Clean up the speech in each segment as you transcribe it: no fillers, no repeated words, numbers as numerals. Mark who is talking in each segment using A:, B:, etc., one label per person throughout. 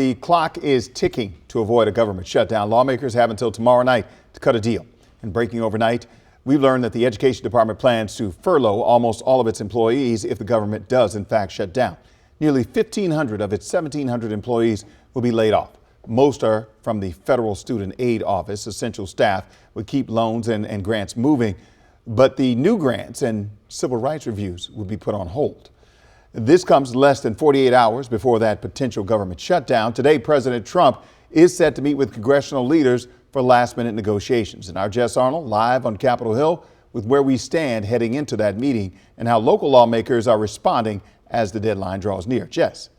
A: The clock is ticking to avoid a government shutdown. Lawmakers have until tomorrow night to cut a deal. And breaking overnight, we've learned that the Education Department plans to furlough almost all of its employees if the government does in fact shut down. Nearly 1,500 of its 1,700 employees will be laid off. Most are from the Federal Student Aid Office. Essential staff would keep loans and grants moving, but the new grants and civil rights reviews would be put on hold. This comes less than 48 hours before that potential government shutdown. Today, President Trump is set to meet with congressional leaders for last-minute negotiations. And our Jess Arnold live on Capitol Hill with where we stand heading into that meeting and how local lawmakers are responding as the deadline draws near. Jess.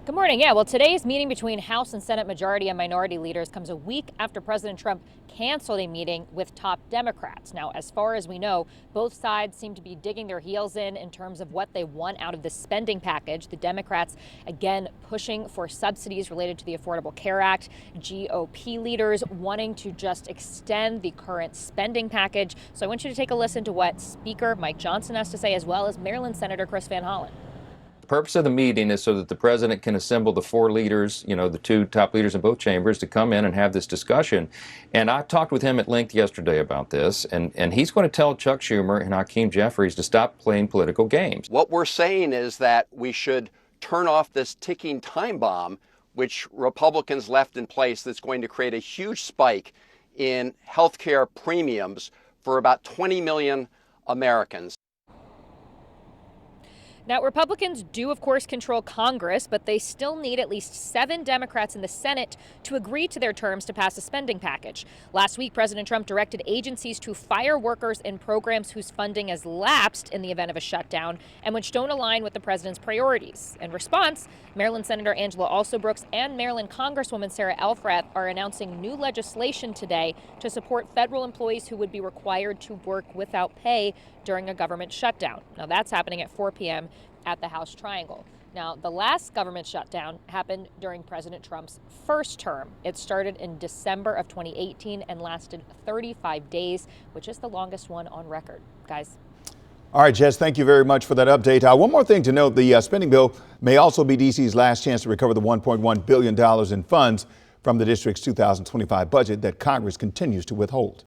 B: Good morning. Yeah, well, today's meeting between House and Senate majority and minority leaders comes a week after President Trump canceled a meeting with top Democrats. Now, as far as we know, both sides seem to be digging their heels in terms of what they want out of the spending package. The Democrats, again, pushing for subsidies related to the Affordable Care Act. GOP leaders wanting to just extend the current spending package. So I want you to take a listen to what Speaker Mike Johnson has to say, as well as Maryland Senator Chris Van Hollen.
C: The purpose of the meeting is so that the president can assemble the four leaders, the two top leaders in both chambers, to come in and have this discussion. And I talked with him at length yesterday about this, and he's going to tell Chuck Schumer and Hakeem Jeffries to stop playing political games.
D: What we're saying is that we should turn off this ticking time bomb, which Republicans left in place, that's going to create a huge spike in health care premiums for about 20 million Americans.
B: Now, Republicans do, of course, control Congress, but they still need at least 7 Democrats in the Senate to agree to their terms to pass a spending package. Last week, President Trump directed agencies to fire workers in programs whose funding has lapsed in the event of a shutdown and which don't align with the president's priorities. In response, Maryland Senator Angela Alsobrooks and Maryland Congresswoman Sarah Elfrath are announcing new legislation today to support federal employees who would be required to work without pay during a government shutdown. Now, that's happening at 4 p.m. at the House Triangle. Now, the last government shutdown happened during President Trump's first term. It started in December of 2018 and lasted 35 days, which is the longest one on record. Guys.
A: All right, Jess, thank you very much for that update. One more thing to note, the spending bill may also be D.C.'s last chance to recover the $1.1 billion in funds from the district's 2025 budget that Congress continues to withhold.